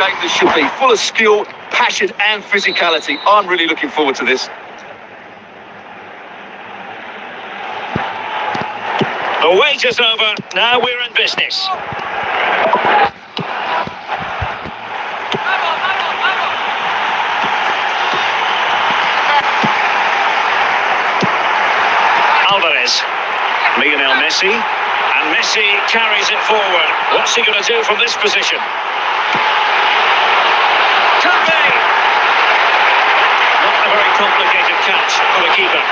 game this should be, full of skill, passion and physicality. I'm really looking forward to this. The wait is over, now we're in business. Alvarez, Lionel Messi, and Messi carries it forward. What's he going to do from this position? Could be! Not a very complicated catch for the keeper.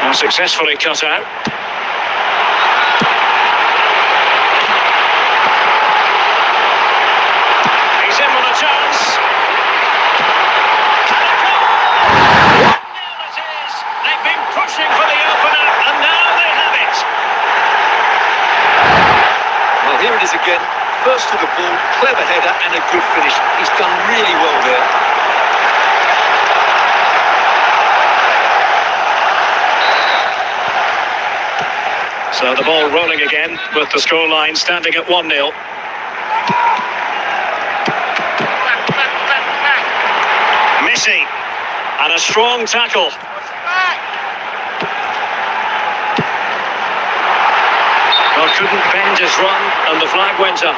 Well, successfully cut out. He's in with a chance. And a goal! 1-0 it is. They've been pushing for the opener, and now they have it. Well, here it is again. First to the ball, clever header and a good finish. He's done really well there. So the ball rolling again with the scoreline standing at 1-0. Messi, and a strong tackle. Well, couldn't bend his run and the flag went up.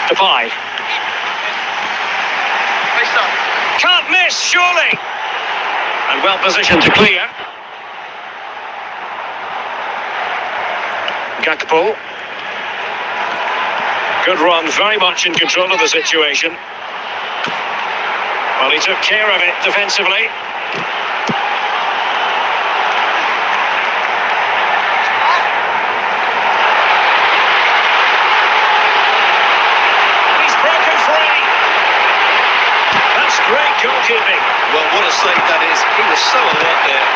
Depay. Can't miss, surely. And well positioned to clear. Gakpo. Good run, very much in control of the situation. Well, he took care of it defensively. Great goalkeeping. Well, what a save that is. He was so alert there.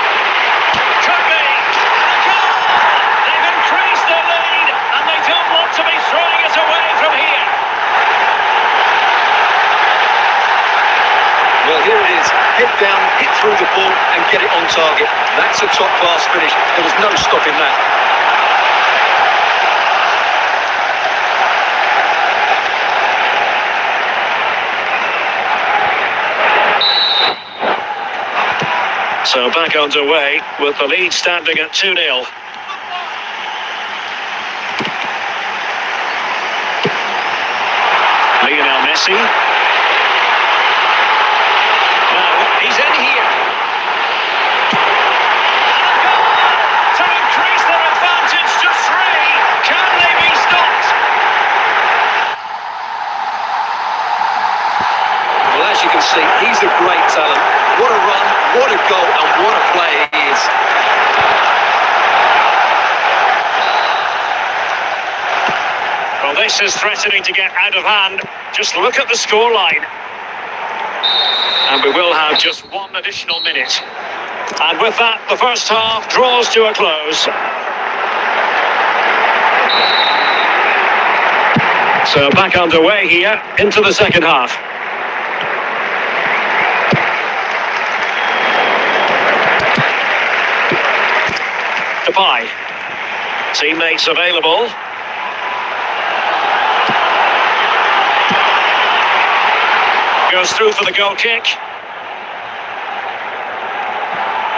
Could be. And a goal! They've increased their lead, and they don't want to be throwing it away from here. Well, here it is. Head down, hit through the ball, and get it on target. That's a top-class finish. There was no stopping that. So back underway with the lead standing at 2-0. Lionel Messi. Now he's in here. To increase their advantage to 3. Can they be stopped? Well, as you can see, he's a great talent. What a run, what a goal, and what a player he is. Well, this is threatening to get out of hand. Just look at the scoreline. And we will have just one additional minute. And with that, the first half draws to a close. So back underway here into the second half. Depay. Teammates available. Goes through for the goal kick.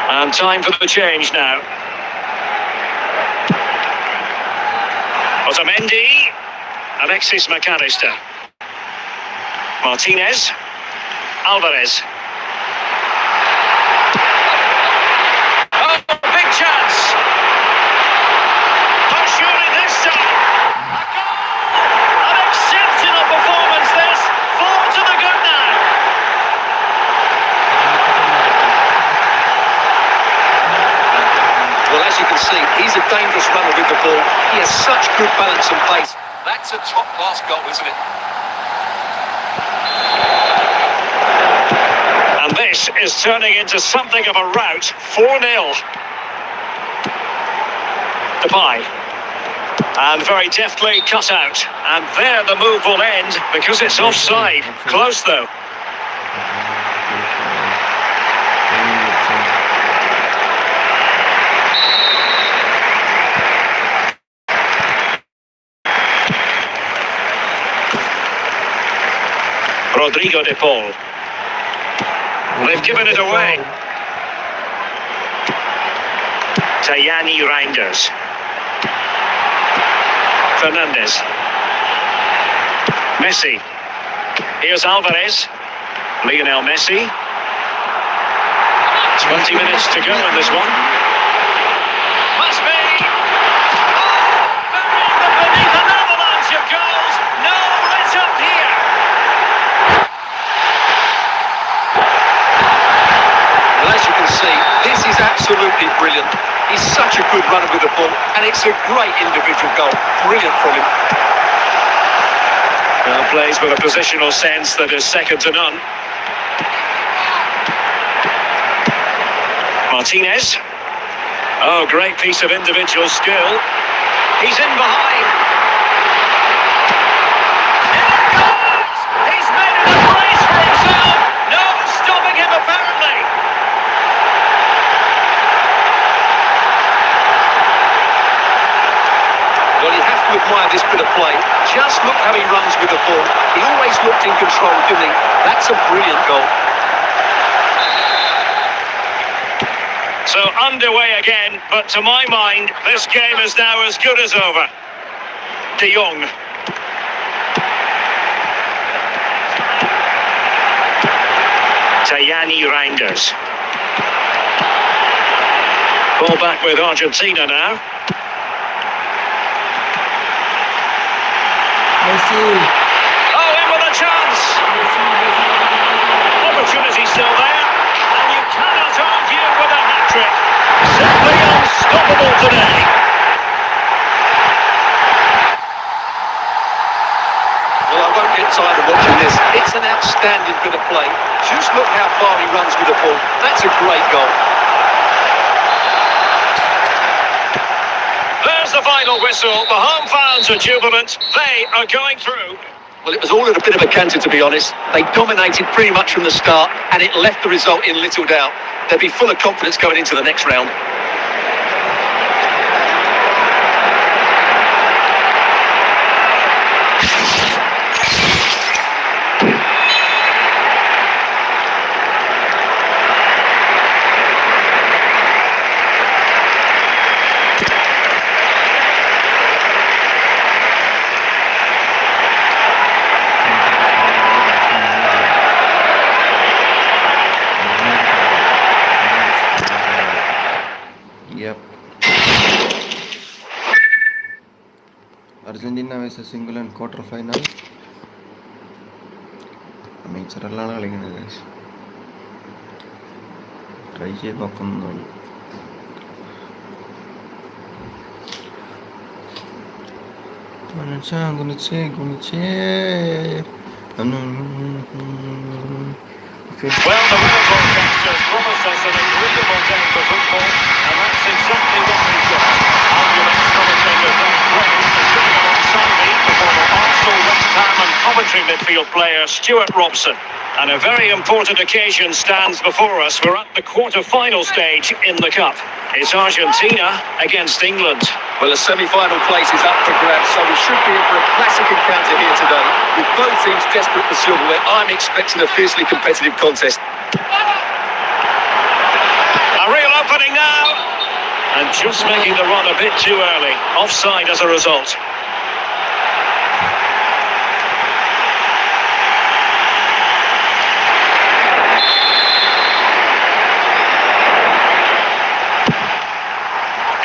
And time for the change now. Otamendi. Alexis McAllister. Martinez. Alvarez. As you can see, he's a dangerous runner with the ball. He has such good balance and pace. That's a top-class goal, isn't it? And this is turning into something of a rout. 4-0. Depay. And very deftly cut out. And there the move will end because it's offside. Close though. Rodrigo de Paul. They've given it away. Tajani Reinders. Fernandes. Messi. Here's Alvarez. Lionel Messi. 20 minutes to go in this one. Must be. Buried beneath an avalanche of goals. No let up here. Well, as you can see, this is absolutely brilliant. He's such a good runner with the ball, and it's a great individual goal. Brilliant from him. Now plays with a positional sense that is second to none. Martinez. Oh, great piece of individual skill. He's in behind. In it goes! He's made it a place for himself. No stopping him apparently. Well, you have to admire this bit of play. Just look how he runs with the ball. He always looked in control, didn't he? That's a brilliant goal. So underway again, but to my mind, this game is now as good as over. De Jong. Tajani Reinders. Ball back with Argentina now. Messi. Oh, in with a chance. Opportunity still there. And you cannot argue with a hat-trick. Simply unstoppable today. Well, I won't get tired of watching this. It's an outstanding bit of play. Just look how far he runs with the ball. That's a great goal. There's the final whistle. The home fans are jubilant. They are going through. Well, it was all at a bit of a canter, to be honest. They dominated pretty much from the start, and it left the result in little doubt. They'll be full of confidence going into the next round. Yep. Argentina versus England quarter final. അമേച്ചറെല്ലാം കളിക്കുന്നത് try ചെയ്ത് നോക്കുന്നുള്ളൂ. ഗുണിച്ചേ Well, the World broadcasters promised us an agreeable day for football, and that's exactly what we've got. Arguments, commentators, and praise for sitting alongside me, the former Arsenal, West Ham and Coventry midfield player Stuart Robson. And a very important occasion stands before us. We're at the quarter-final stage in the Cup. It's Argentina against England. Well, the semi-final place is up for grabs, so we should be in for a classic encounter here today. With both teams desperate for silverware, I'm expecting a fiercely competitive contest. A real opening now. And just making the run a bit too early. Offside as a result.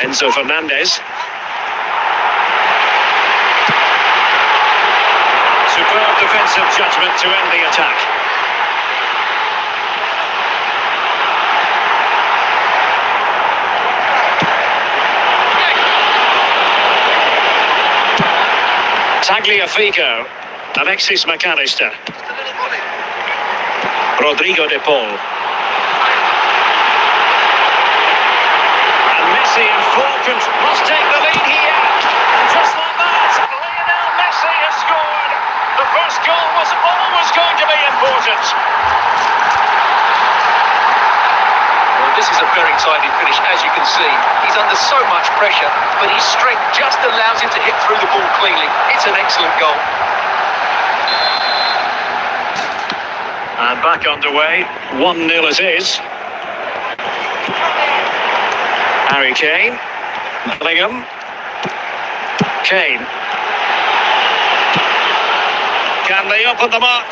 Enzo Fernandez. Superb defensive judgment to end the attack. Tagliafico. Alexis McAllister. Rodrigo de Paul. And Messi in full control. Must take the lead. was always going to be important. Well, this is a very tidy finish, as you can see. He's under so much pressure, but his strength just allows him to hit through the ball cleanly. It's an excellent goal. And back underway, 1-0 it is. Harry Kane. Bellingham. Kane. Can they open them up?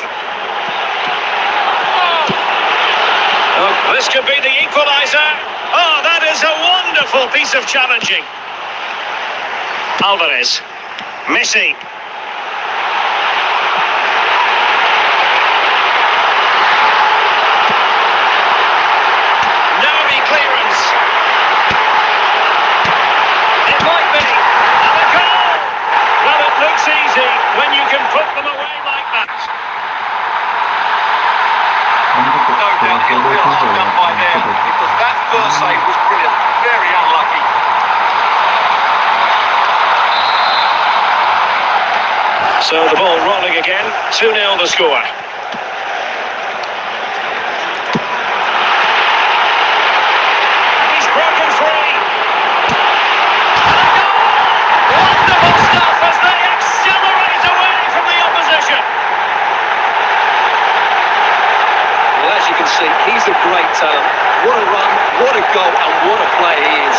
Oh, this could be the equaliser. Oh, that is a wonderful piece of challenging. Alvarez. Messi. Naomi clearance. It might be. And a goal. Well, it looks easy when you can put them away like that. No doubt he'll feel hard done by there, because that first save was brilliant. Very unlucky. So the ball rolling again. 2-0 the score. He's broken free. And a goal! Wonderful stuff as they accelerate away from the opposition. Well, as you can see, he's a great talent. What a run, what a goal, and what a player he is.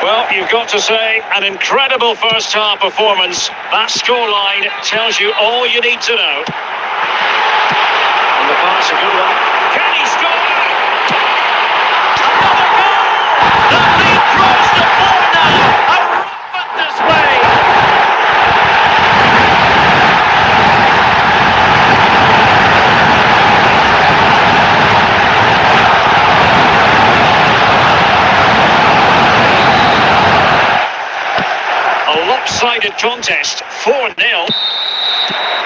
Well, you've got to say, an incredible first-half performance. That scoreline tells you all you need to know. And the pass, a good one. Can he score? Another goal! The lead grows to 4 now. A rampant display. Lopsided contest, 4-0.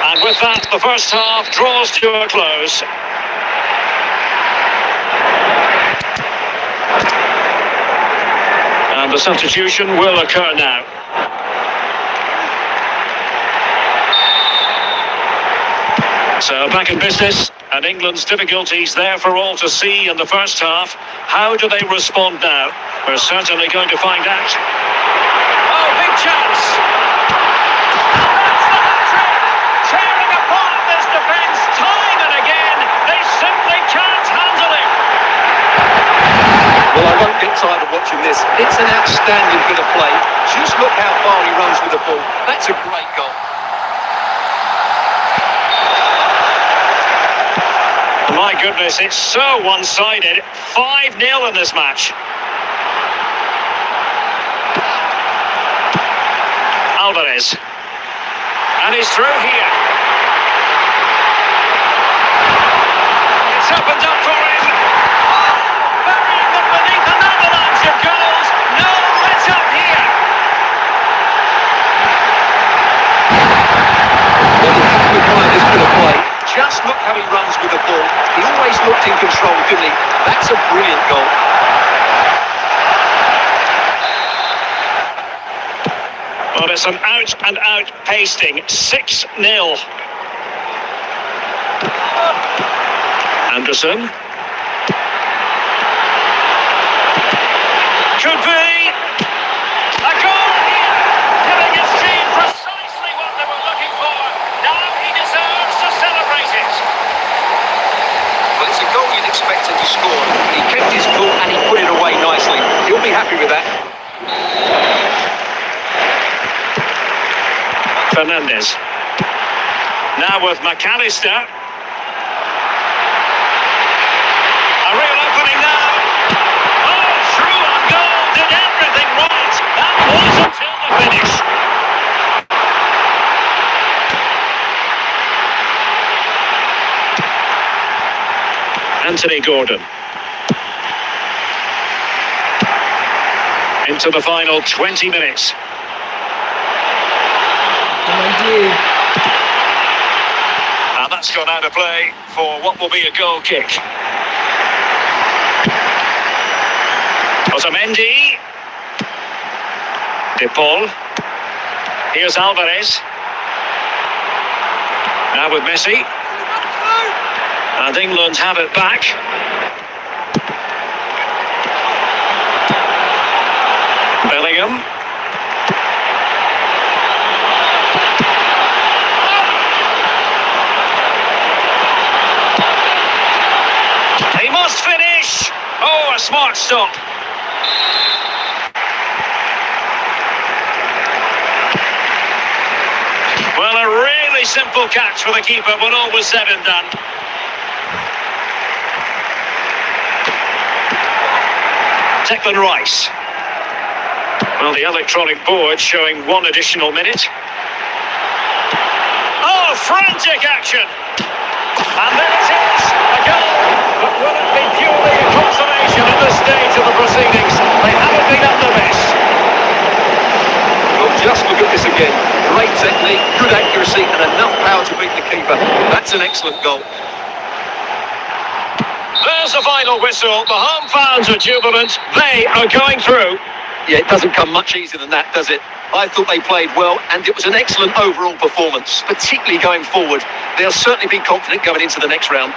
And with that, the first half draws to a close. And the substitution will occur now. So back in business, and England's difficulties there for all to see in the first half. How do they respond now? We're certainly going to find out. Oh, big chance! And that's the hat-trick! Tearing apart this defence time and again. They simply can't handle it. Well, I won't get tired of watching this. It's an outstanding bit of play. Just look how far he runs with the ball. That's a great goal. My goodness, it's so one-sided. 5-0 in this match. Alvarez. And he's through here. It's opened up for him. Oh, burying them beneath an avalanche of goals. No let up here. Well, you have to admire this bit of play. Just look how he runs with the ball. He always looked in control, didn't he? That's a brilliant goal. Well, it's an out-and-out pasting. 6-0. Anderson. Could be. A goal here. Giving his team precisely what they were looking for. Now he deserves to celebrate it. Well, it's a goal you'd expect him to score. He kept his cool and he put it away nicely. He'll be happy with that. Fernandez. Now with McAllister. A real opening now. Oh, through on goal. Did everything right. That was until the finish. Anthony Gordon. Into the final 20 minutes. And that's gone out of play for what will be a goal kick. Otamendi. De Paul. Here's Alvarez. Now with Messi. And England have it back. Bellingham. He must finish. Oh, a smart stop. Well, a really simple catch for the keeper when all was said and done. Declan Rice. Well, the electronic board showing 1 additional minute. Oh, frantic action! And there it is, a goal! But will it be purely a consolation at this stage of the proceedings? They haven't been at their best. Well, just look at this again. Great technique, good accuracy, and enough power to beat the keeper. That's an excellent goal. There's the final whistle. The home fans are jubilant. They are going through. Yeah, it doesn't come much easier than that, does it? I thought they played well, and it was an excellent overall performance, particularly going forward. They'll certainly be confident going into the next round.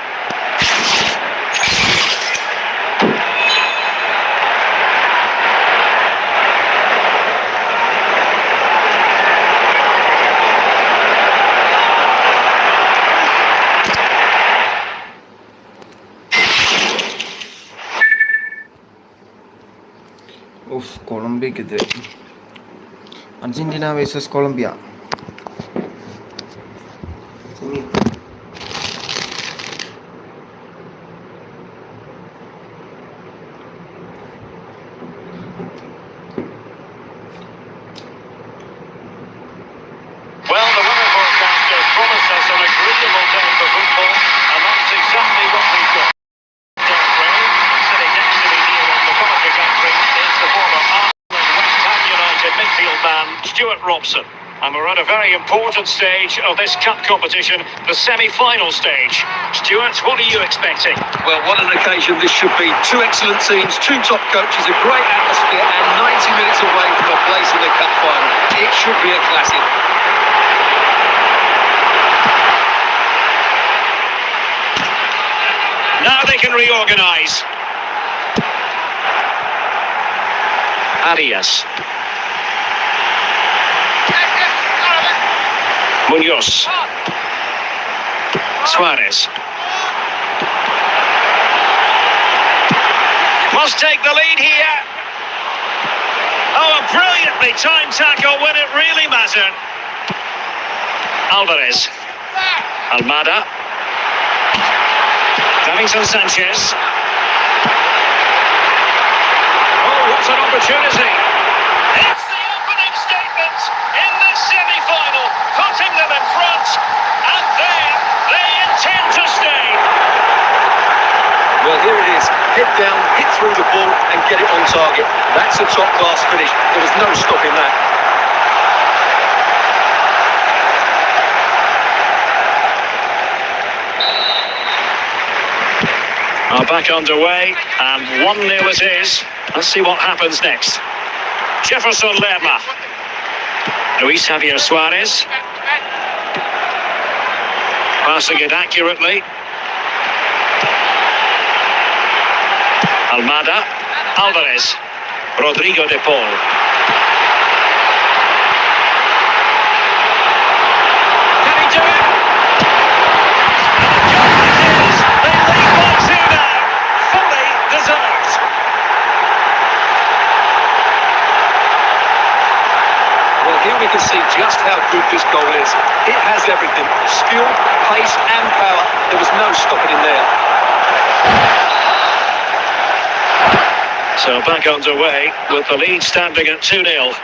കൊളംബിയക്കെതിരെ Argentina versus Colombia. Well, the weather forecasters promised us an agreeable day for football, and that's exactly what we've got. Sitting next to me here on the commentary gantry is the former Arsenal and West Ham United midfield man, Stuart Robson. And we're at a very important stage of this cup competition, the semi-final stage. Stuart, what are you expecting? Well, what an occasion this should be. 2 excellent teams, 2 top coaches, a great atmosphere, and 90 minutes away from a place in the cup final. It should be a classic. Now they can reorganise. Arias. Munoz. Suarez. Must take the lead here. Oh, a brilliantly timed tackle when it really mattered. Alvarez. Almada. Davinson Sanchez. Oh, what an opportunity. It's the opening statement in this semi-final, putting them in front, and there they intend to stay. Well, here it is. Head down, hit through the ball and get it on target. That's a top-class finish. There was no stopping that. Are back underway, and 1-0 it is. Let's see what happens next. Jefferson Lerma. Luis Javier Suarez. Passing it accurately. Almada. Alvarez. Rodrigo de Paul. Can he do it? Here we can see just how good this goal is. It has everything. Skill, pace and power. There was no stopping in there. So back underway with the lead standing at 2-0.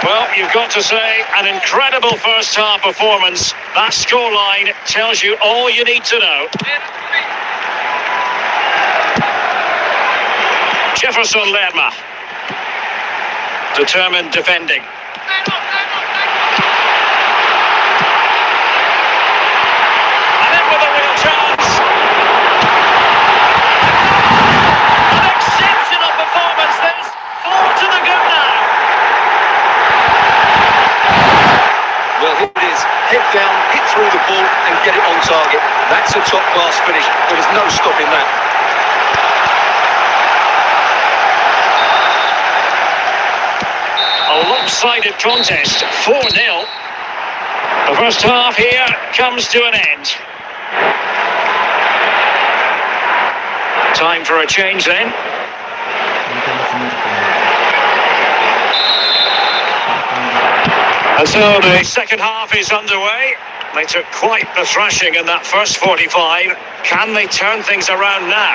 Well, you've got to say, an incredible first half performance. That scoreline tells you all you need to know. Jefferson Lerma. Determined defending. And in with a real chance. An exceptional performance. There's 4 to the good now. Well, here it is. Head down, hit through the ball and get it on target. That's a top-class finish. There was no stopping that. A lopsided contest, 4-0. The first half here comes to an end. Time for a change then. And so the second half is underway. They took quite the thrashing in that first 45. Can they turn things around now?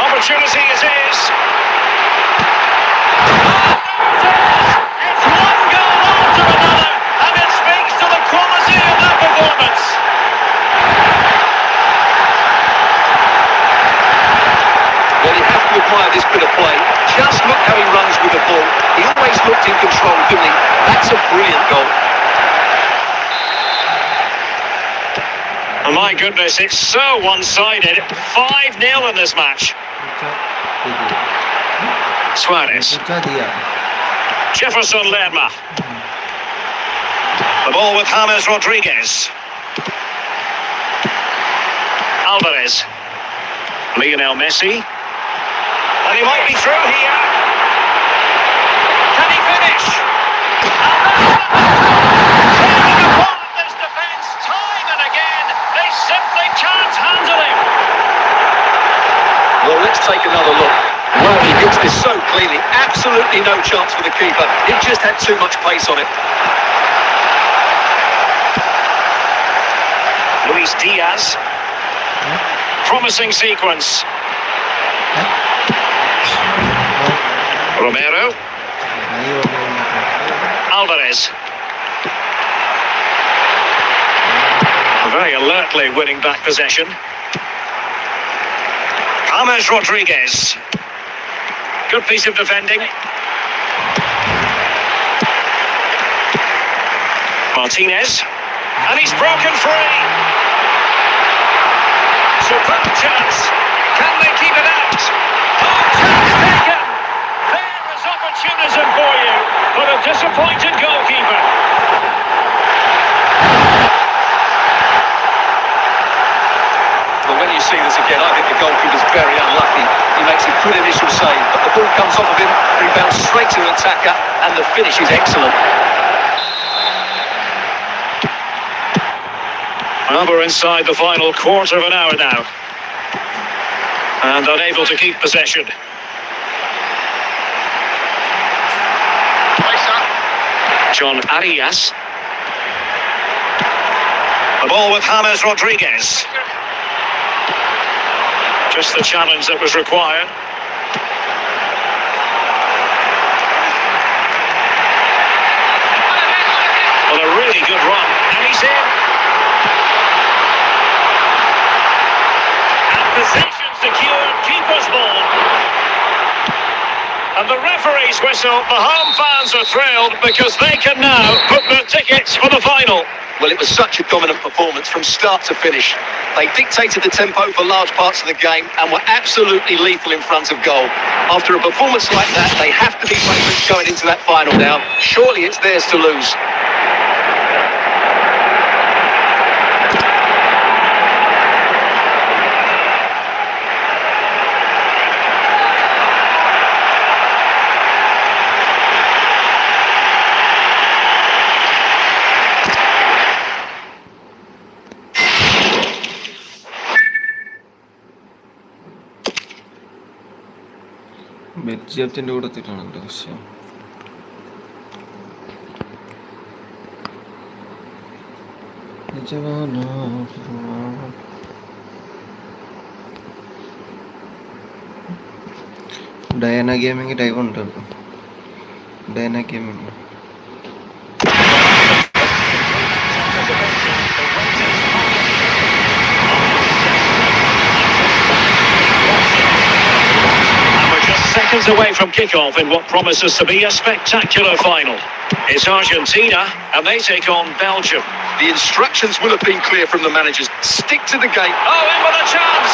Opportunity it is. It's one goal after another, and it speaks to the quality of that performance. Well, you have to admire this bit of play. Just look how he runs with the ball. He always looked in control, didn't he? That's a brilliant goal. Oh my goodness, it's so one-sided. 5-0 in this match. Suarez. Jefferson Lerma. The ball with James Rodriguez. Alvarez. Lionel Messi. And he might be through here. Can he finish? Tearing apart this defence time and again. They simply can't handle him. Well, let's take another look. Well, he hits this so cleanly. Absolutely no chance for the keeper. It just had too much pace on it. Luis Diaz. Promising sequence. Romero. Alvarez. Very alertly winning back possession. James Rodriguez. Good piece of defending. Martinez. And he's broken free. Superb chance. Can they keep it out? Oh, chance taken. There is opportunism for you, but a disappointed goalkeeper. But when you see this again, I think the goalkeeper's very unlucky. He makes a good initial save, but the ball comes off of him, rebounds straight to the attacker, and the finish is excellent. Well, we're inside the final quarter of an hour now. And unable to keep possession. John Arias. The ball with James Rodriguez. Just the challenge that was required. Well, a really good run, and he's in. And possession secured, keeper's ball. And the referee's whistle. The home fans are thrilled because they can now book their tickets for the final. Well, it was such a dominant performance from start to finish. They dictated the tempo for large parts of the game and were absolutely lethal in front of goal. After a performance like that, they have to be favourites going into that final now. Surely it's theirs to lose. ബെൽജിയത്തിൻ്റെ കൂടത്തിട്ടാണല്ലോ പക്ഷേ Diana gaming type ഉണ്ടല്ലോ Diana gaming seconds away from kickoff in what promises to be a spectacular final. It's Argentina, and they take on Belgium. The instructions will have been clear from the managers. Stick to the game. Oh, in with a chance!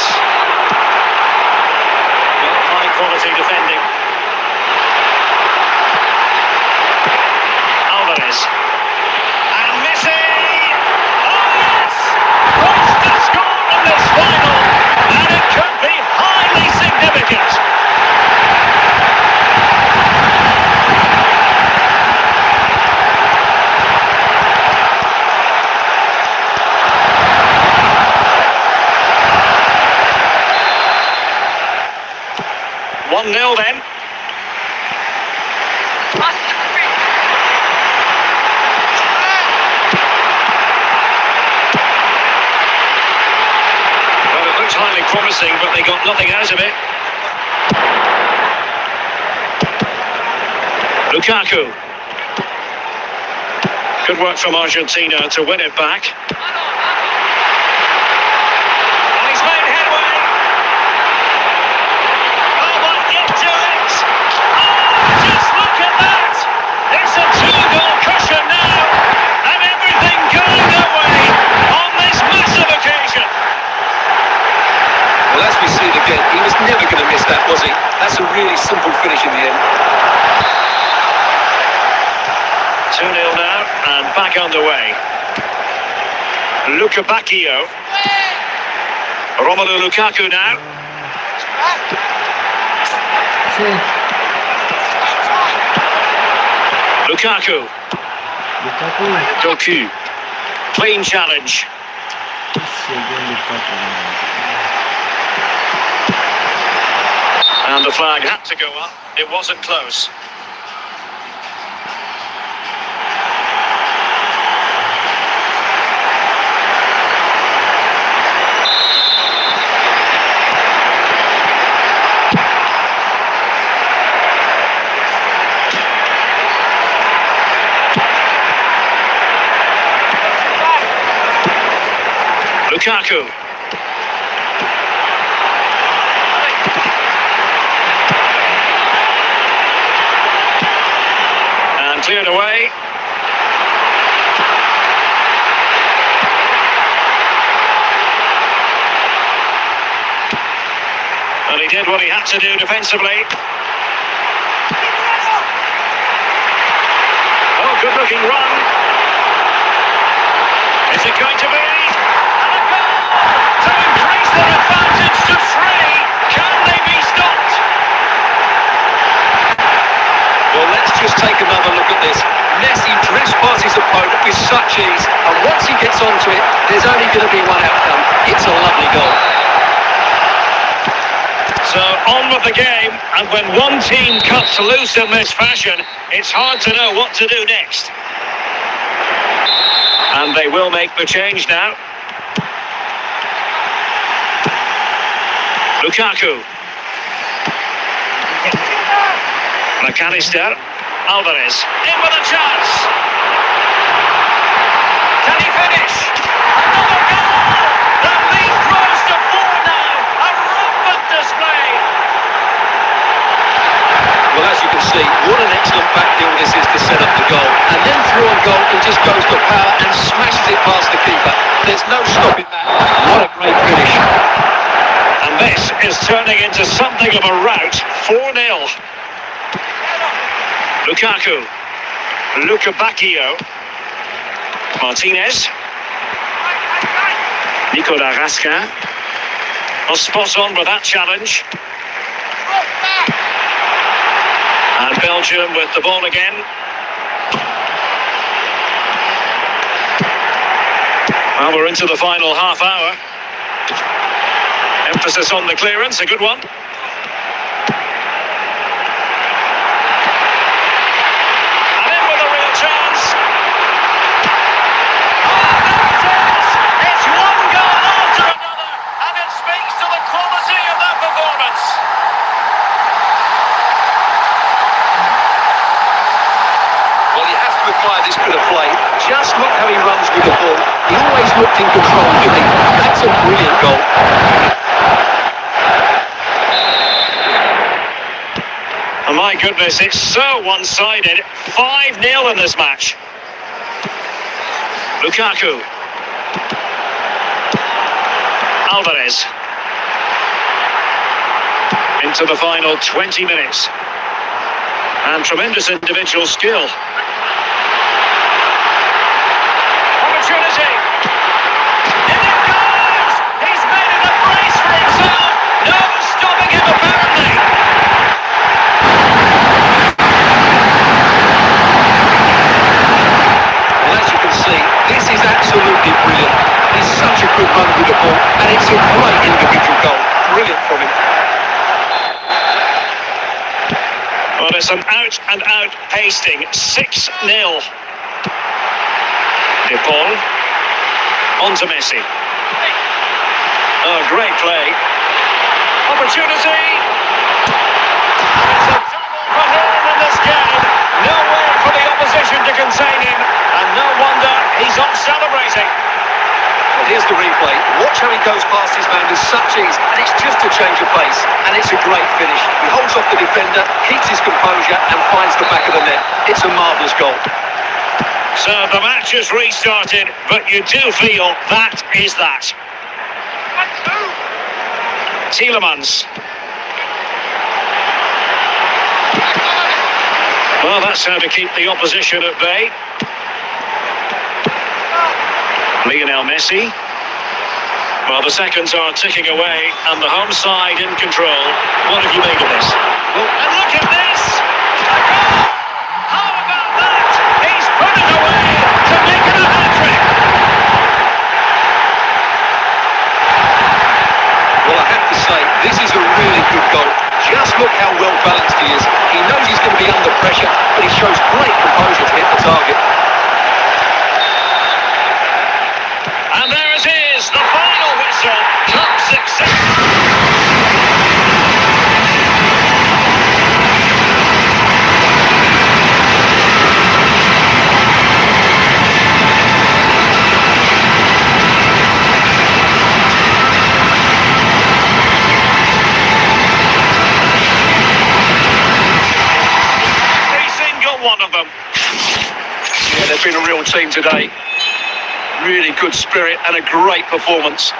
Well, high quality defending. Alvarez. And Messi! Oh, yes! Wants to score in this final, and it could be highly significant. One 0 then. Well, it looks highly promising, but they got nothing out of it. Lukaku. Good work from Argentina to win it back. And he's made headway. Oh, but into it. Oh, just look at that. It's a 2-goal cushion now. And everything going their way on this massive occasion. Well, as we see it again, he was never going to miss that, was he? That's a really simple finish in the end. 2-0 now, and back underway. Bacchio. Romelu Lukaku now. Lukaku. Doku. Clean challenge. And the flag had to go up. It wasn't close. Lukaku. And cleared away. And he did what he had to do defensively. Oh, good looking run. Is it going to be? To increase their advantage to 3. Can they be stopped? Well, let's just take another look at this. Messi drifts past his opponent with such ease, and once he gets onto it, there's only going to be one outcome. It's a lovely goal. So on with the game, and when one team cuts loose in this fashion, it's hard to know what to do next. And they will make the change now. Lukaku. McAllister. Alvarez. In with a chance. Can he finish? Another goal! The lead grows to 4 now. A rampant display. Well, as you can see, what an excellent backfield this is to set up the goal. And then through on goal, he just goes to power and smashes it past the keeper. There's no stopping that. What a great finish. And this is turning into something of a rout. 4-0. Lukaku. Bacchio. Martinez. Nicolas Raskin. Well, spot on with that challenge. And Belgium with the ball again. Well, we're into the final half hour. Emphasis on the clearance, a good one. And in with a real chance. Oh, there it is! It's one goal after another, and it speaks to the quality of that performance. Well, you have to admire this bit of play. Just look how he runs with the ball. He always looked in control, didn't he? That's a brilliant goal. My goodness, it's so one-sided. 5-0 in this match. Lukaku. Alvarez. Into the final 20 minutes. And tremendous individual skill. Opportunity. In it goes! He's made it a brace for himself. No stopping him apparently. Well, as you can see, this is absolutely brilliant. He's such a good runner with the ball, and it's a great individual goal. Brilliant from him. Well, it's an out-and-out pasting. 6-0. De Paul. On to Messi. Oh, great play. Opportunity. It's a double for him in this game. No way for the opposition to contain him. And no wonder he's off celebrating. Well, here's the replay. Watch how he goes past his man with such ease, and it's just a change of pace. And it's a great finish. He holds off the defender, keeps his composure, and finds the back of the net. It's a marvellous goal. So the match has restarted, but you do feel that is that. Tielemans. Well, that's how to keep the opposition at bay. Lionel Messi. Well, the seconds are ticking away, and the home side in control. What have you made of this? And look at this! A goal! How about that? He's put it away to make it a hat-trick! Well, I have to say, this is a really good goal. Just look how well balanced he is. He knows he's going to be under pressure, but he shows great composure to hit the target. And there it is, the final whistle. Cup success. Every single one of them. Yeah, they've been a real team today. Really good spirit and a great performance.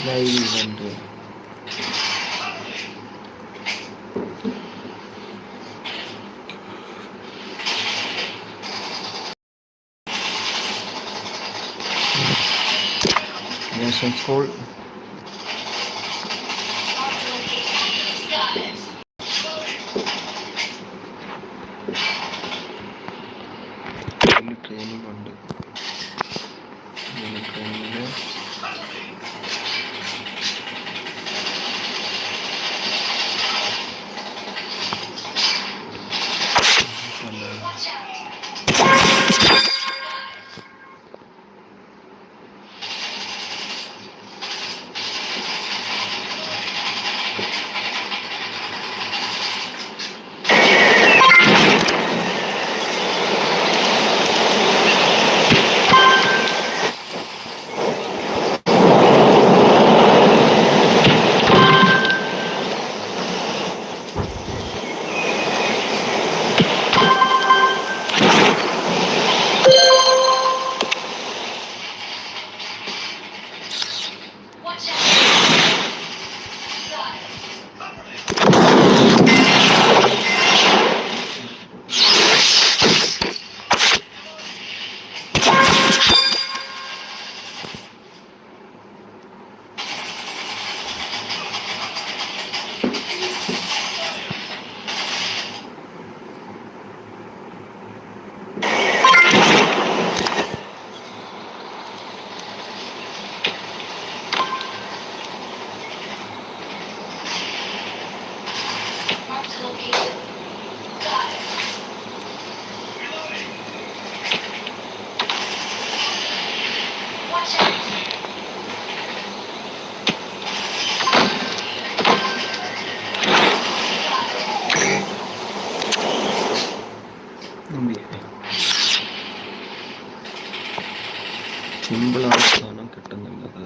Live and Nation School. സിമ്പിളാണ് സാധനം കിട്ടുന്നുള്ളത്.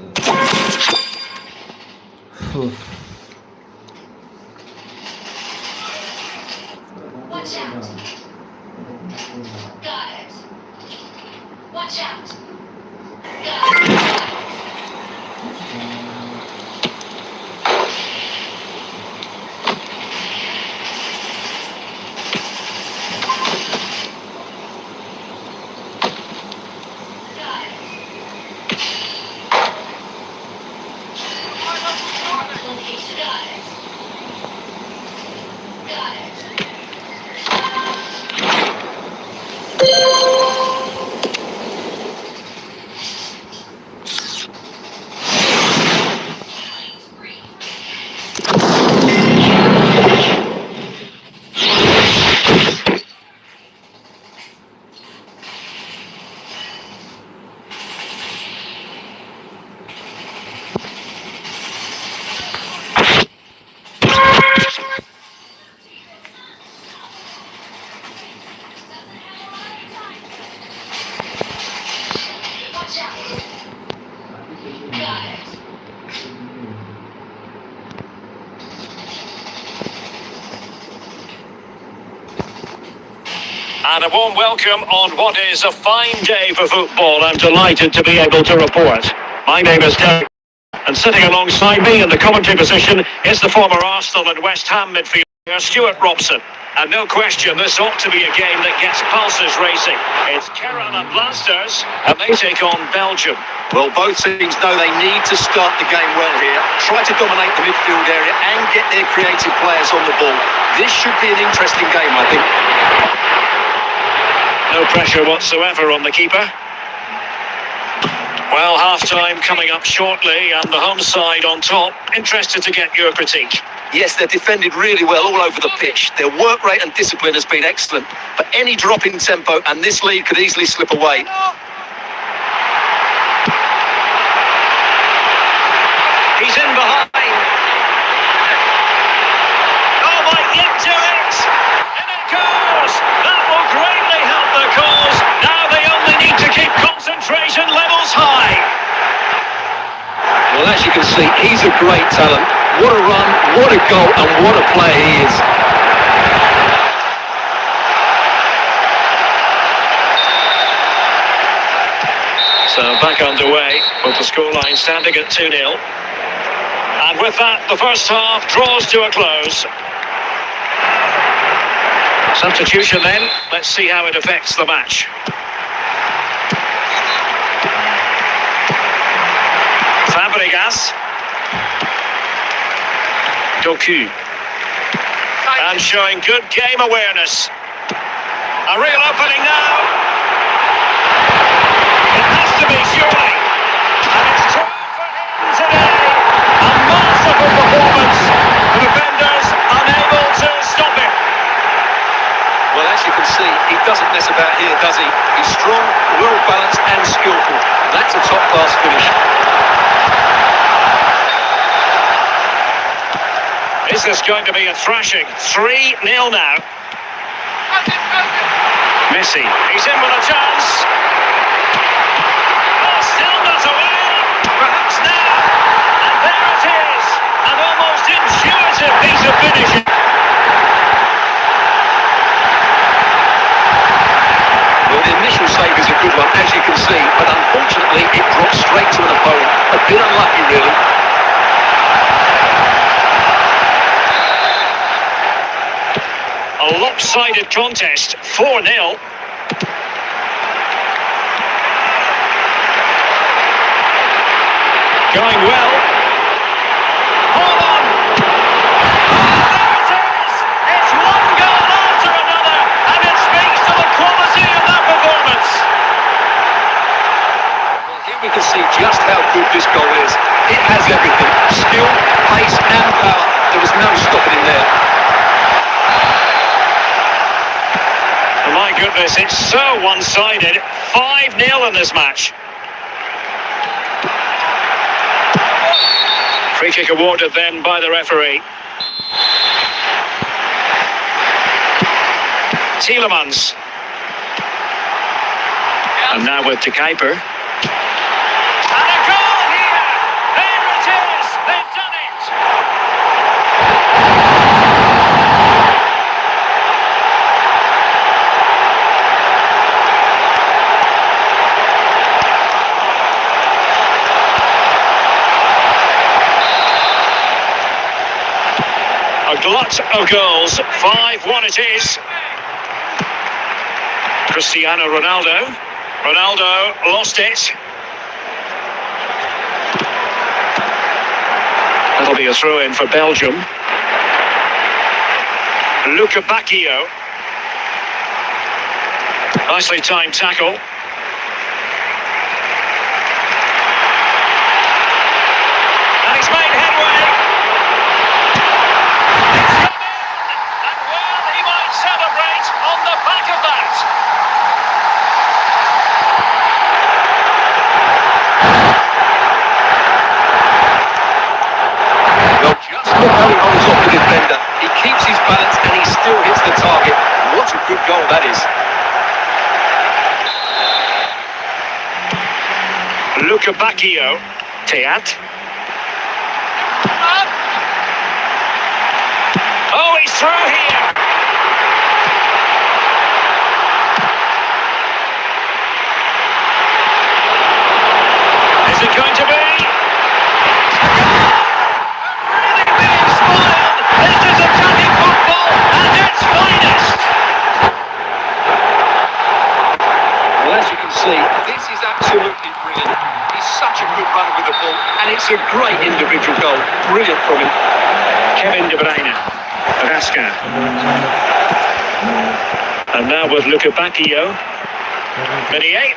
And a warm welcome on what is a fine day for football. I'm delighted to be able to report. My name is Derek, and sitting alongside me in the commentary position is the former Arsenal and West Ham midfielder Stuart Robson. And no question, this ought to be a game that gets pulses racing. It's Kerrang and Blasters, and they take on Belgium. Well, both teams know they need to start the game well here, try to dominate the midfield area and get their creative players on the ball. This should be an interesting game, I think. No pressure whatsoever on the keeper. Well, half-time coming up shortly, and the home side on top. Interested to get your critique. Yes, they're defended really well all over the pitch. Their work rate and discipline has been excellent, but any drop in tempo and this lead could easily slip away. He's in behind. Oh, might yet do it! In it goes! That will greatly help the cause. Now they only need to keep concentration levels high. Well, as you can see, he's a great talent. What a run, what a goal, and what a player he is. So back underway with the scoreline standing at 2-0. And with that, the first half draws to a close. Substitution then. Let's see how it affects the match. Fabregas. Doku. And showing good game awareness. A real opening now. It has to be, surely. And it's 2 for him today. A masterful performance. The defenders unable to stop him. Well, as you can see, he doesn't mess about here, does he? He's strong, well-balanced and skillful. That's a top-class finish. Is this going to be a thrashing? 3-0 now. Messi, he's in with a chance. Oh, still not away. Perhaps now. And there it is. An almost intuitive piece of finishing. Well, the initial save is a good one, as you can see, but unfortunately it drops straight to an opponent. A bit unlucky, really. A lopsided contest, 4-0. Going well. Hold on. There it is. It's one goal after another, and it speaks to the quality of that performance. Well, here we can see just how good this goal is. It has everything. Skill, pace and power. There was no stopping him there. Oh my goodness, it's so one-sided. 5-0 in this match. Free kick awarded then by the referee. Tielemans. And now with De Kuiper. And a goal here! There it is! They've done it! A glut of goals. 5-1 it is. Cristiano Ronaldo. Ronaldo lost it. That'll be a throw-in for Belgium. Luca Bacchio. Nicely timed tackle. And he's made headway. It's come in. And well, he might celebrate on the back of that. Just look how he holds off the defender. He keeps his balance and he still hits the target. What a good goal that is. Luca Bacchio. Teat. Oh, he's through here. Is it going to be? This is attacking football at its finest. Well, as you can see, this is absolutely brilliant. He's such a good runner with the ball, and it's a great individual goal. Brilliant from him. Kevin De Bruyne. Rasca. And now with Luca Bacchio. Meunier.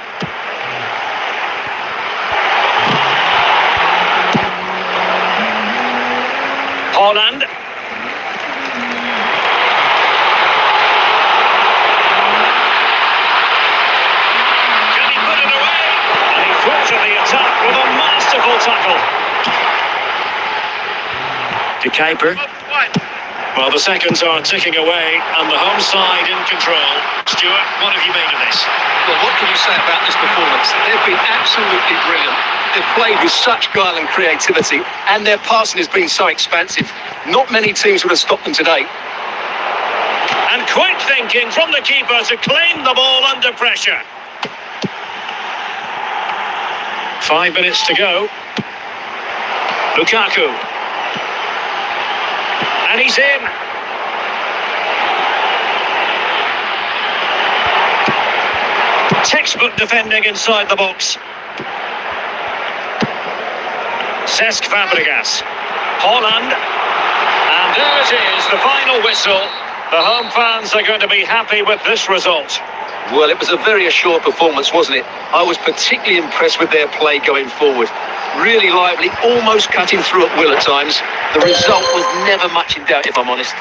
Holland. Can he put it away? And he thwarted the attack with a masterful tackle. De Kuiper. Well, the seconds are ticking away and the home side in control. Stuart, what have you made of this? Well, what can you say about this performance? They've been absolutely brilliant. They've played with such guile and creativity, and their passing has been so expansive. Not many teams would have stopped them today. And quick thinking from the keeper to claim the ball under pressure. 5 minutes to go. Lukaku. And he's in. Textbook defending inside the box. Cesc Fabregas. Holland. And there it is, the final whistle. The home fans are going to be happy with this result. Well, it was a very assured performance, wasn't it? I was particularly impressed with their play going forward. Really lively, almost cutting through at will at times. The result was never much in doubt, if I'm honest.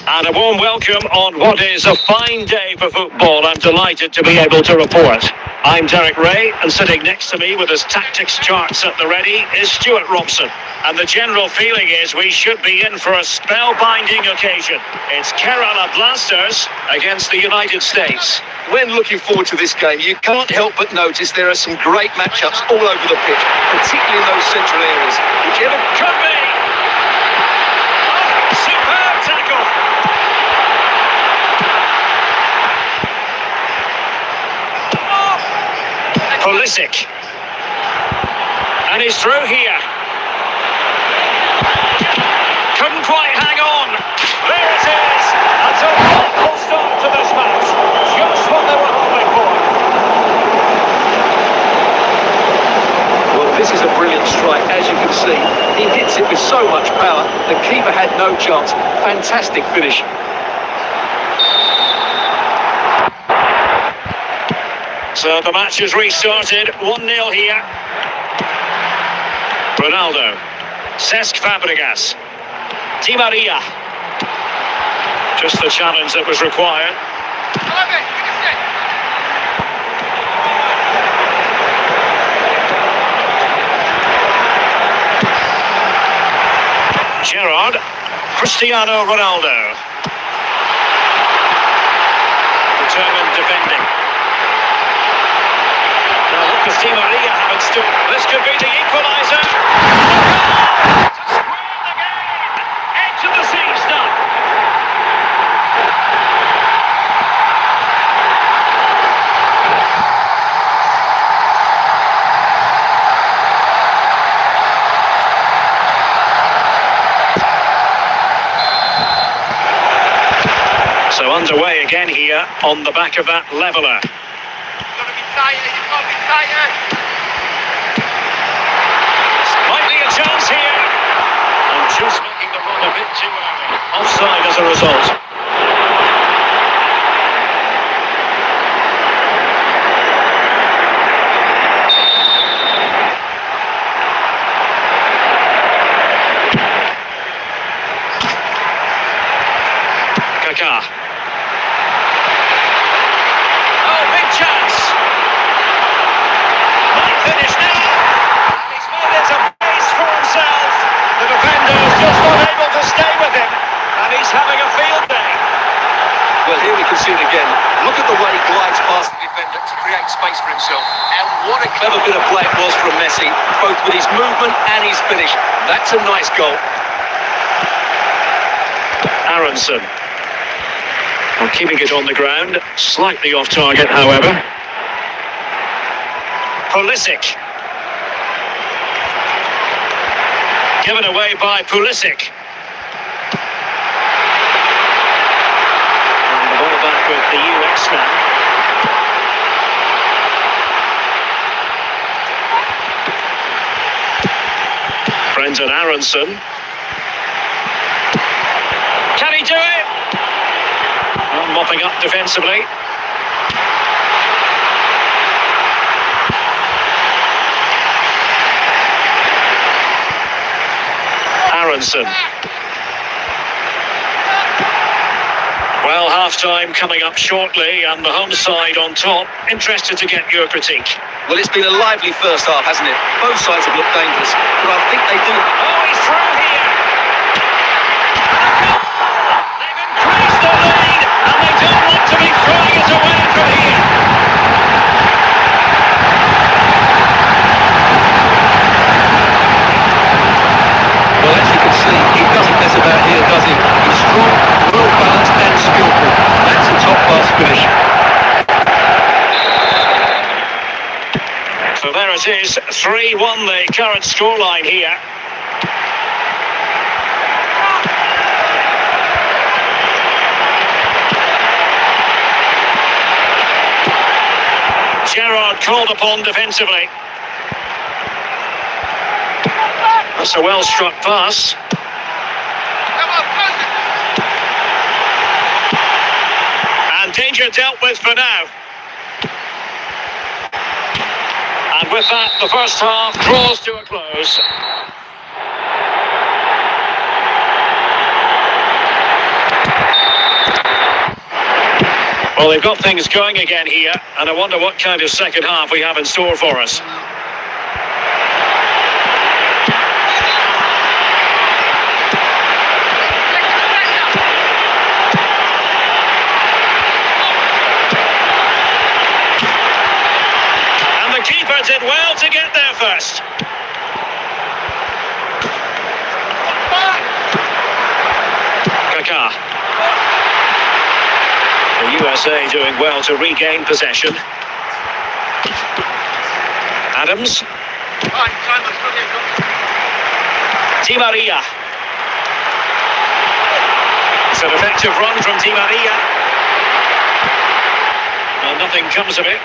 And a warm welcome on what is a fine day for football. I'm delighted to be able to report. I'm Derek Ray, and sitting next to me with his tactics charts at the ready is Stuart Robson. And the general feeling is we should be in for a spellbinding occasion. It's Kerala Blasters against the United States. When looking forward to this game, you can't help but notice there are some great matchups all over the pitch, particularly in those central areas. Whichever Could be! Oh, superb tackle! Pulisic. And he's through here. Couldn't quite hang on. There it is. That's a wonderful start to this match. Just what they were hoping for. Well, this is a brilliant strike, as you can see. He hits it with so much power. The keeper had no chance. Fantastic finish. So the match has restarted. 1-0 here. Ronaldo. Cesc Fabregas. Di Maria. Just the challenge that was required. Gerrard. Cristiano Ronaldo. Determined defending. Now what does Di Maria have in store? This could be the equaliser. To square the game. Edge of the seat stuff. So underway again here on the back of that leveller. Might be a chance here. And just making the run a bit too early. Offside as a result. Kaká. Oh, big chance. Might finish now. And he's made it a place for himself. The defender's just not able to stay with him. And he's having a field day. Well, here we can see it again. Look at the way he glides past the defender to create space for himself. And what a clever bit of play it was from Messi, both with his movement and his finish. That's a nice goal. Aronson. Well, keeping it on the ground. Slightly off target, however. Pulisic. Given away by Pulisic. And the ball back with the US man. Brendan Aronson. Can he do it? Well, mopping up defensively. Aronson. Well, half-time coming up shortly, and the home side on top. Interested to get your critique. Well, it's been a lively first half, hasn't it? Both sides have looked dangerous, but I think they do. Oh, he's through here! They've increased the lead, and they don't want to be throwing it away from here. Well, as you can see, he doesn't mess about here, does he? He's strong, well-balanced and skillful. That's a top-class finish. So there it is, 3-1 the current scoreline here. Gerrard called upon defensively. That's a well-struck pass. And danger dealt with for now. And with that, the first half draws to a close. Well, they've got things going again here, and I wonder what kind of second half we have in store for us. And the keeper did well to get there first. Kaká. The USA doing well to regain possession. Adams. Di Maria. It's an effective run from Di Maria. Well, nothing comes of it.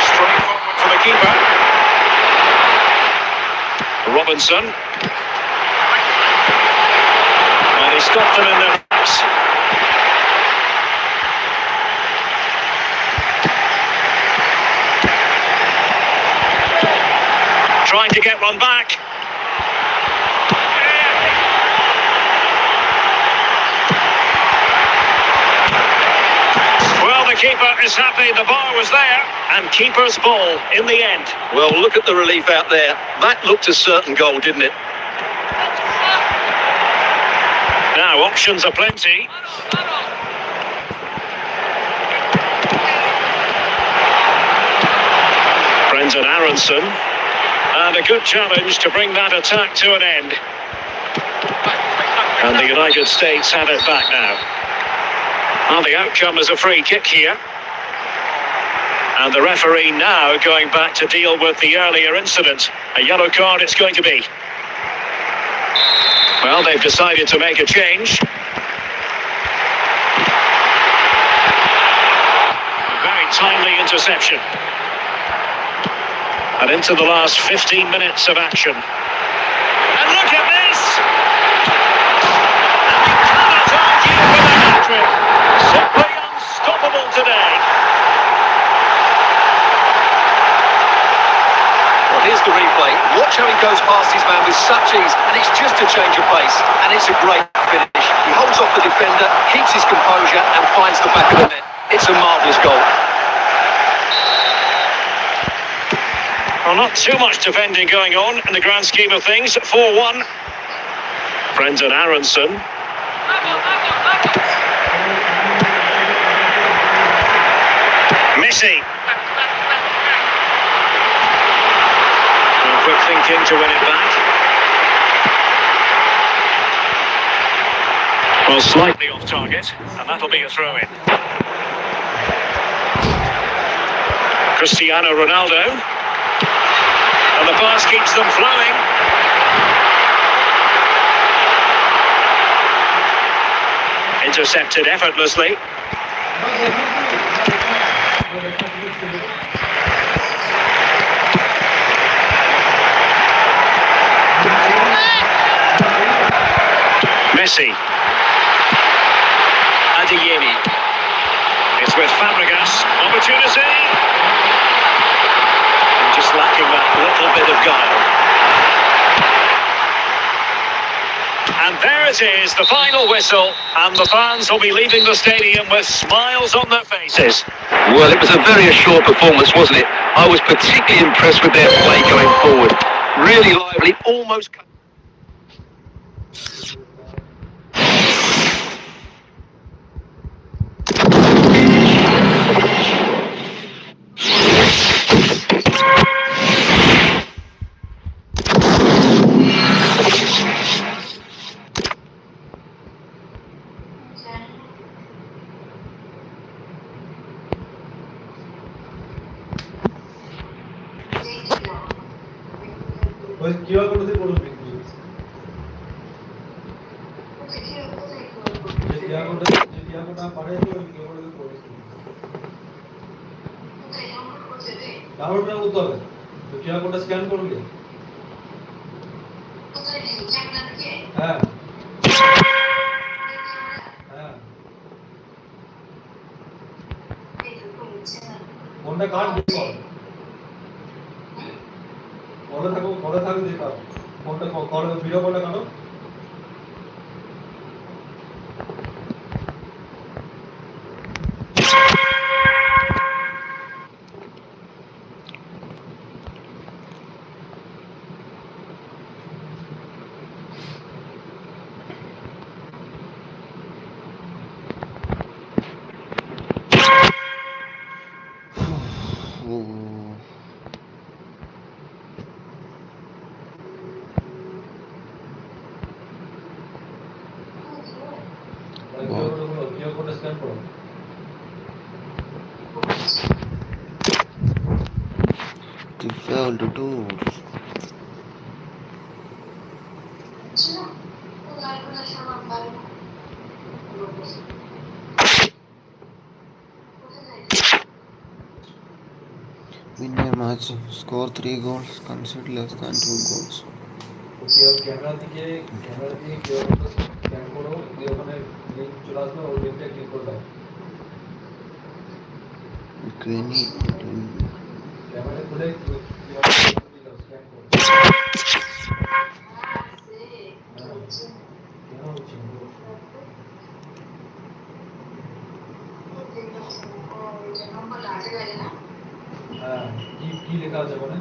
Straight forward for the keeper. Robinson. And he stopped them in their tracks. Trying to get one back. Well, the keeper is happy the bar was there, and keeper's ball in the end. Well, look at the relief out there. That looked a certain goal, didn't it? Now, options are plenty. Brendan Aronson. And a good challenge to bring that attack to an end. And the United States have it back now. And the outcome is a free kick here. And the referee now going back to deal with the earlier incident. A yellow card it's going to be. Well, they've decided to make a change. A very timely interception. And into the last 15 minutes of action. And look at this! And you cannot argue with a hat-trick. Simply unstoppable today. Well, here's the replay. Watch how he goes past his man with such ease, and it's just a change of pace, and it's a great finish. He holds off the defender, keeps his composure, and finds the back of the net. It's a marvellous goal. Well, not too much defending going on in the grand scheme of things. 4-1. Brendan Aronson. Messi. And quick thinking to win it back. Well, slightly off target, and that'll be a throw-in. Cristiano Ronaldo. And the pass keeps them flowing. Intercepted effortlessly. Messi. Adeyemi. It's with Fabregas. Opportunity. Just lacking that little bit of guile. And there it is, the final whistle, and the fans will be leaving the stadium with smiles on their faces. Well, it was a very assured performance, wasn't it? I was particularly impressed with their play going forward. Really lively, almost... কিভাবে করতে পড়বে যেটা পারে তো কিভাবে করতে download করতে হবে তো কিভাবে কোডটা স্ক্যান করবে হ্যাঁ হ্যাঁ কোনটা কাট দেখো করে থাকো দেখো কোনটা করে ভিডিও কোনটা কাটো কিভাবে স্ক্যান করো The failed tour. Win a match, score 3 goals, concede less than 2 goals. Okay R camera দিয়ে কিউআর স্ক্যান করো, দিয়ে ওখানে লিংক চলে আসবে, ওই লিংকটা ক্লিক করে দাও। Greeny, ক্যামেরা খুলে কিউআর স্ক্যান করো। কেন হচ্ছে হ্যাঁ, কি লেখা আছে ওখানে?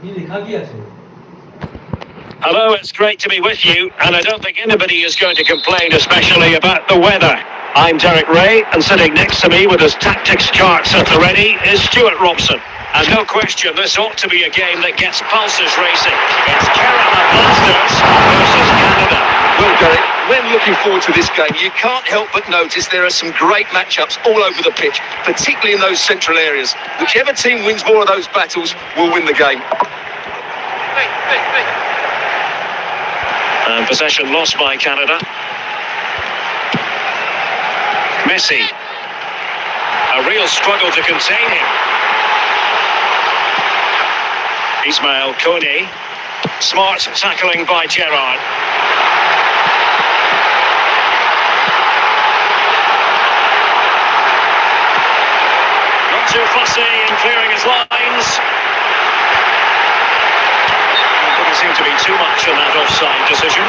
কি লেখা কি আছে? Hello, it's great to be with you, and I don't think anybody is going to complain, especially about the weather. I'm Derek Ray, and sitting next to me with his tactics charts at the ready is Stuart Robson. And no question, this ought to be a game that gets pulses racing. It's Kerala Blasters versus Canada. Well, Derek, when looking forward to this game, you can't help but notice there are some great matchups all over the pitch, particularly in those central areas. Whichever team wins more of those battles will win the game. And possession lost by Canada. Messi. A real struggle to contain him. Ismail Kone. Smart tackling by Gerrard. Not too fussy in clearing his lines. Doesn't seem to be too much in that offside decision.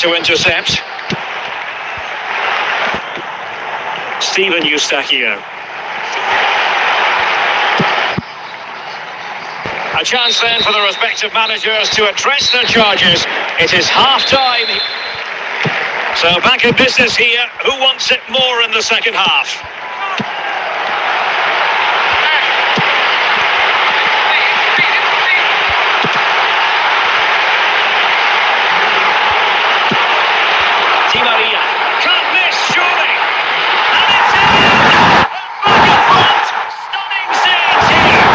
To intercept. Steven Eustachio. A chance then for the respective managers to address their charges. It is half-time. So back in business here. Who wants it more in the second half? Di Maria. Can't miss, surely. And it's in! Back in front! Stunning scenes here!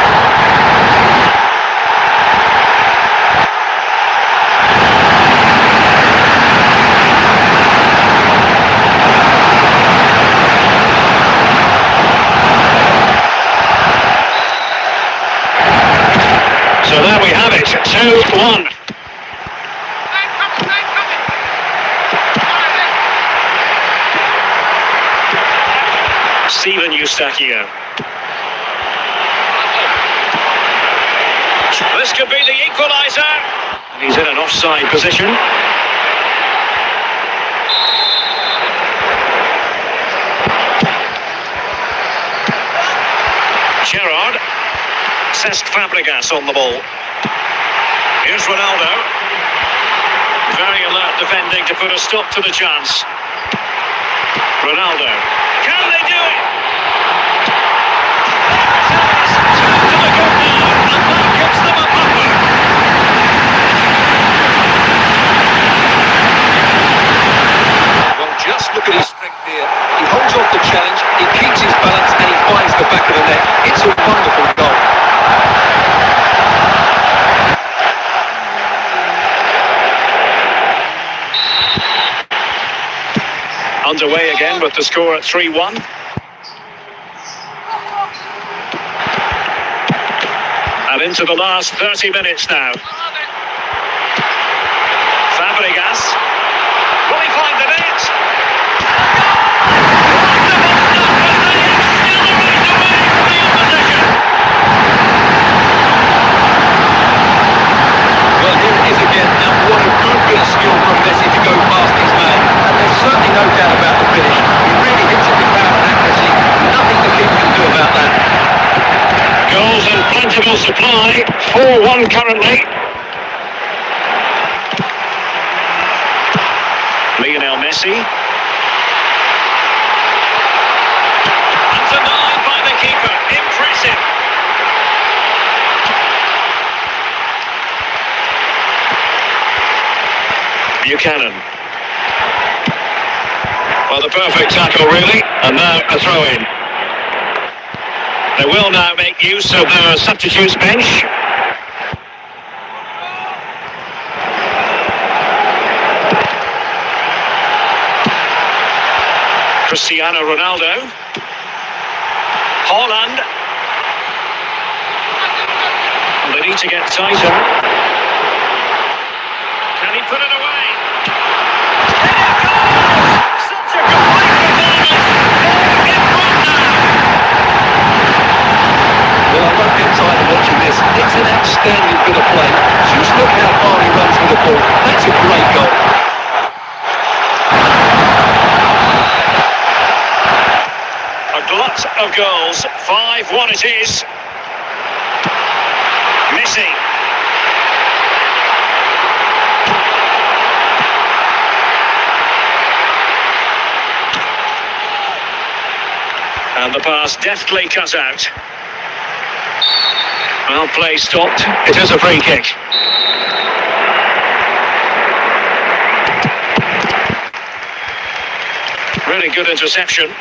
So there we have it, 2-1. Steven Eustachio. This could be the equaliser. And he's in an offside position. Gerrard. Cesc Fabregas on the ball. Here's Ronaldo. Very alert defending to put a stop to the chance. Ronaldo. Can they do it? To the goal now, and now comes the Mbappe. Well, just look at his strength here. He holds off the challenge, he keeps his balance, and he finds the back of the net. It's a wonderful goal. Underway again with the score at 3-1. And into the last 30 minutes now. Fabregas. Will he find the net? Well, here it is again, and what a good bit of skill from Messi to go past his man. And there's certainly no doubt about the finish. He really hits it with power and accuracy. Nothing the keeper can do about that. Goals and plenty of supply. 4-1 currently. Lionel Messi. And denied by the keeper. Impressive. Buchanan. Well, the perfect tackle, really. And now a throw-in. They will now make use of the substitutes bench. Cristiano Ronaldo. Haaland. And they need to get tighter. Can he put it away? Such a complete performance. They're in front now. Well, I won't get tired of watching this. It's an outstanding bit of play. Just look how far he runs with the ball. That's a great goal. A glut of goals. 5-1 it is. Messi. And the pass deftly cut out. Well, play stopped. It is a free kick. Really good interception.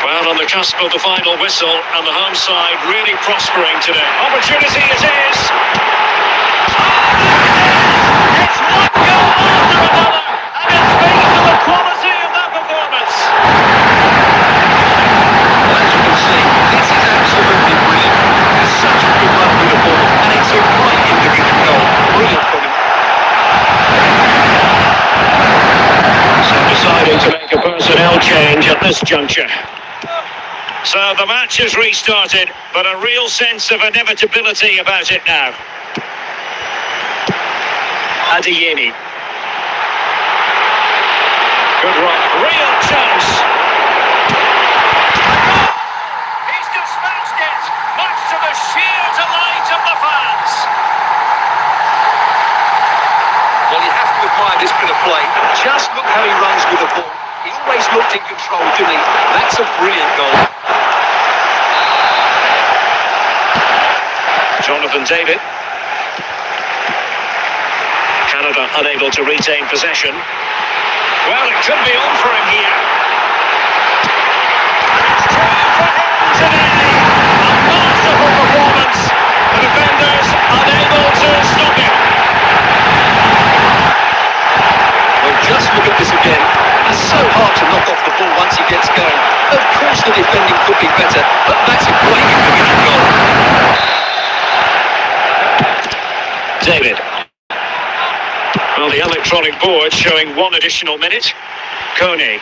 Well, on the cusp of the final whistle, and the home side really prospering today. Opportunity it is! It's one goal after another, and it speaks to the quality of that performance. As you can see, this is absolutely brilliant. There's such a good run with the ball, and it's a great individual goal. Brilliant from him. So deciding to make a personnel change at this juncture. So the match has restarted, but a real sense of inevitability about it now. Adeyemi. Good run. Real chance. He's dispatched it, much to the sheer delight of the fans. Well, you have to admire this bit of play. Just look how he runs with the ball. He always looked in control, didn't he? That's a brilliant goal. Jonathan David. Canada unable to retain possession. Well, it could be on for him here. And it's two for him today. A masterful performance. The defenders unable to stop him. Well, just look at this again. It's so hard to knock off the ball once he gets going. Of course the defending could be better, but that's a great individual goal. David. Well, the electronic board showing 1 additional minute. Coney.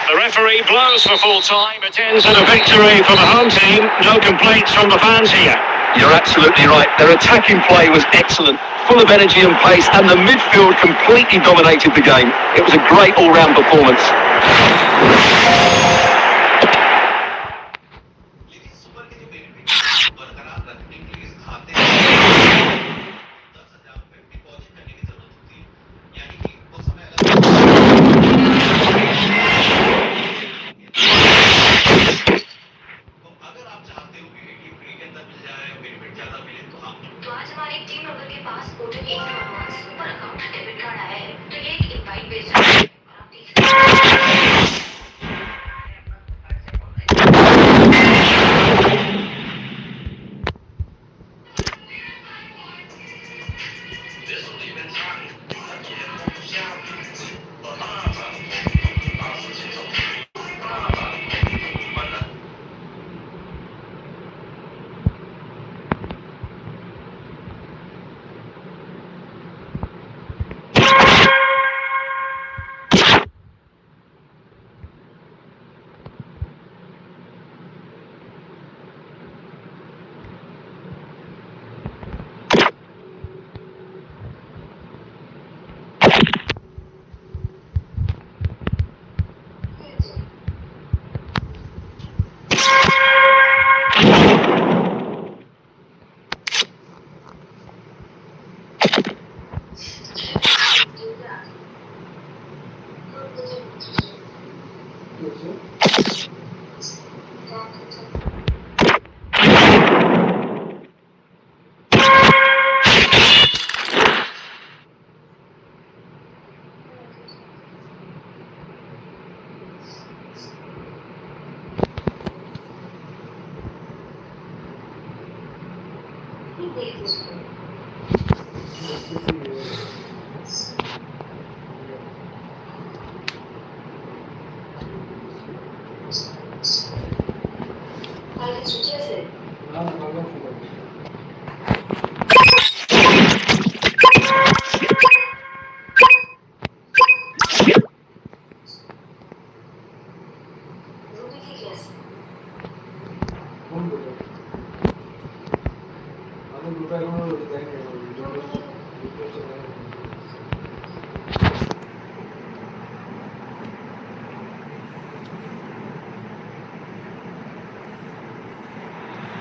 The referee blows for full time. It ends in a victory for the home team. No complaints from the fans here. You're absolutely right. Their attacking play was excellent, full of energy and pace, and the midfield completely dominated the game. It was a great all-round performance. तो आज हमारी team member के पास ओटन super account debit card आया है तो ये एक invite भेज रहा है और आप देख सकते हैं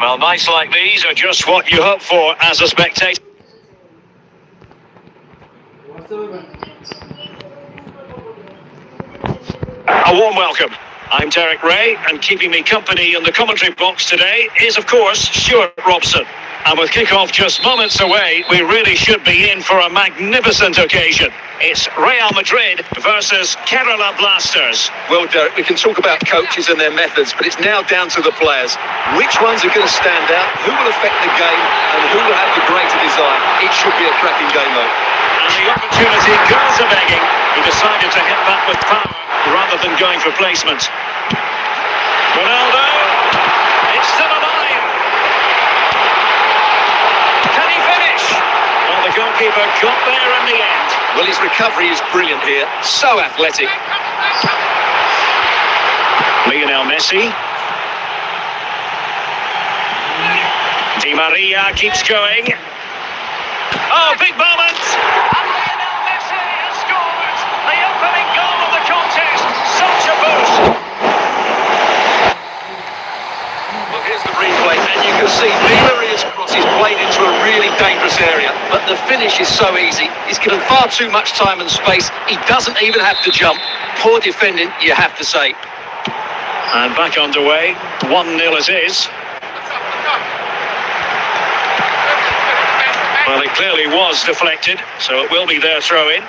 Well, nights like these are just what you hope for as a spectator. A warm welcome. I'm Derek Ray, and keeping me company in the commentary box today is, of course, Stuart Robson. And with kick-off just moments away, we really should be in for a magnificent occasion. It's Real Madrid versus Kerala Blasters. Well, Derek, we can talk about coaches and their methods, but it's now down to the players. Which ones are going to stand out, who will affect the game, and who will have the greater desire? It should be a cracking game, though. And the opportunity goes a-begging. He decided to hit that with power rather than going for placement. Ronaldo, it's still alive. Can he finish? Well, the goalkeeper got there in the end. Well, his recovery is brilliant here. So athletic. Lionel Messi. Di Maria keeps going. Oh, big moment! And Lionel Messi has scored! The opening goal of the contest! Such a boost! Well, here's the replay, and you can see Di Maria's cross is played into a really dangerous area, but the finish is so easy. He's given far too much time and space. He doesn't even have to jump. Poor defending, you have to say. And back underway, 1-0 it is. Well, it clearly was deflected, so it will be their throw-in.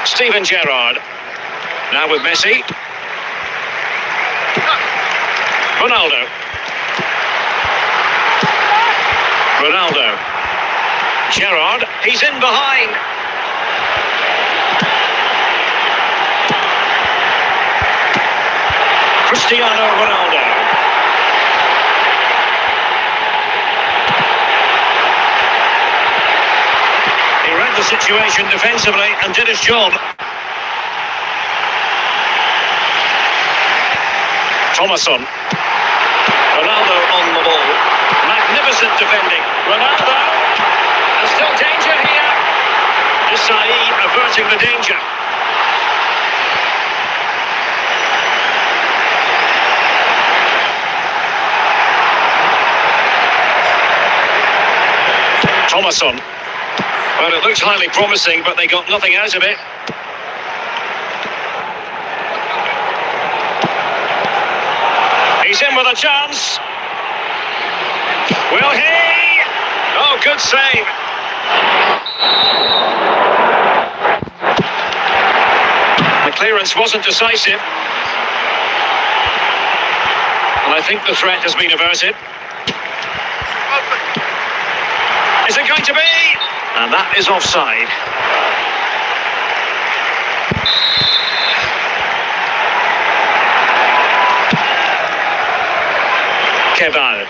Steven Gerrard. Now with Messi. Ronaldo. Ronaldo. Gerrard, he's in behind. Cristiano Ronaldo. He read the situation defensively and did his job. Thomasson. Ronaldo on the ball. Magnificent defending. Ronaldo. There's still danger here. Desai averting the danger. Thomasson. Well, it looked highly promising, but they got nothing out of it. He's in with a chance. Will he? Oh, good save. The clearance wasn't decisive. And I think the threat has been averted. Is it going to be? And that is offside. Keval.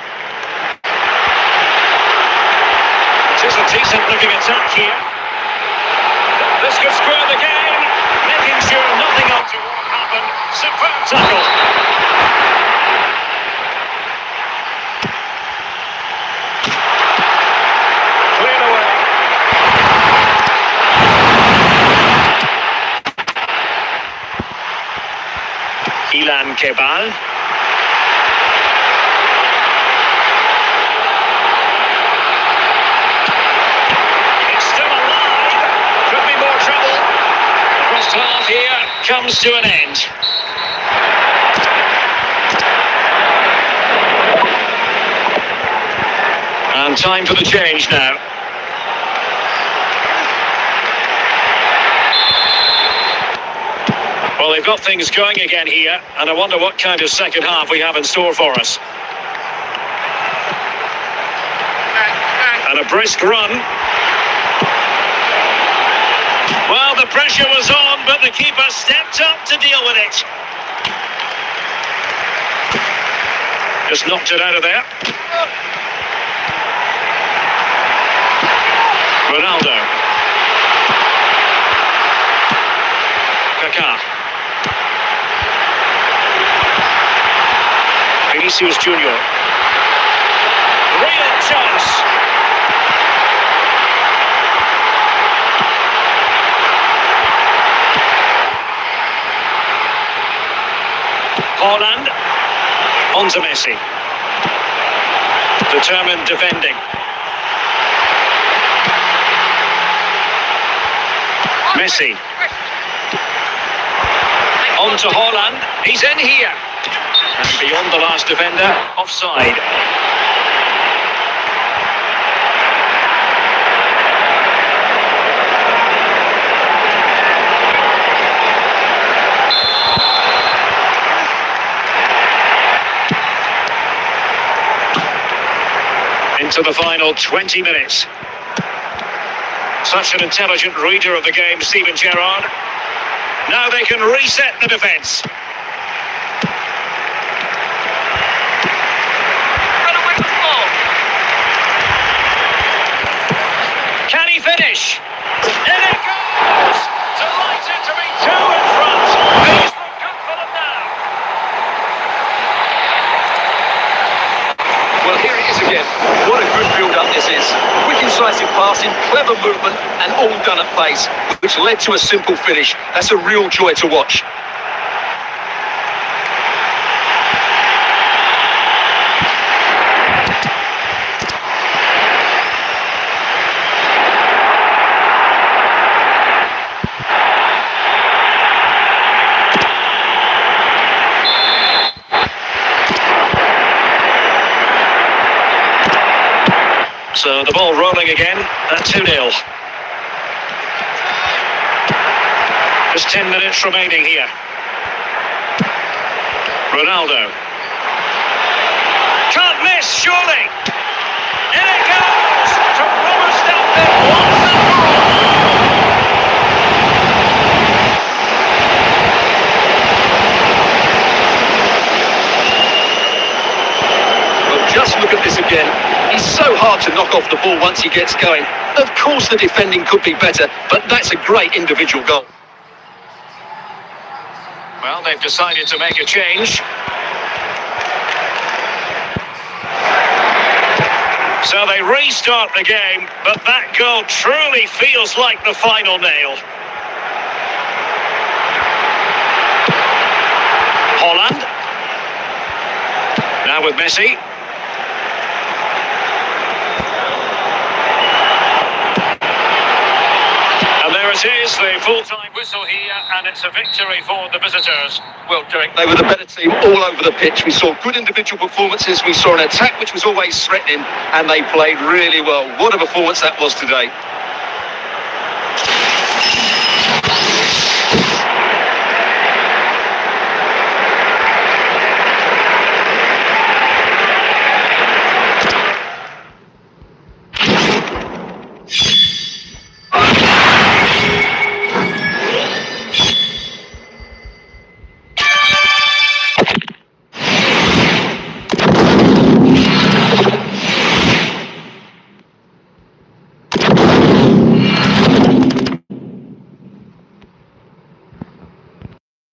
It is a decent looking attack here. This could square the game, making sure nothing untoward happened. Superb tackle. Cleared away. Ilan Keval. It's still alive. Could be more trouble. The first half here comes to an end. And time for the change now. Well, they've got things going again here, and I wonder what kind of second half we have in store for us. And a brisk run. Well, the pressure was on, but the keeper stepped up to deal with it. Just knocked it out of there. Ronaldo. Kaká. Vinicius Junior. Real chance. Haaland. On to Messi. Determined defending. Messi. On to Haaland. He's in here. And beyond the last defender, offside. Into the final 20 minutes. Such an intelligent reader of the game, Steven Gerrard. Now they can reset the defence. Can he finish? In it goes! Delighted to be two in front. He's looked good for them now. Well, here it is again. What a good build-up this is. Quick, incisive passing, clever movement, and all done at pace, which led to a simple finish. That's a real joy to watch. So the ball rolling again at 2-0. Just 10 minutes remaining here. Ronaldo. Can't miss, surely. In it goes! From Robert Stamford, once and for all. Well, just look at this again. He's so hard to knock off the ball once he gets going. Of course the defending could be better, but that's a great individual goal. Well, they've decided to make a change. So they restart the game, but that goal truly feels like the final nail. Haaland. Now with Messi. It is the full-time whistle here, and it's a victory for the visitors. Well, Derek, they were the better team all over the pitch. We saw good individual performances, we saw an attack which was always threatening, and they played really well. What a performance that was today.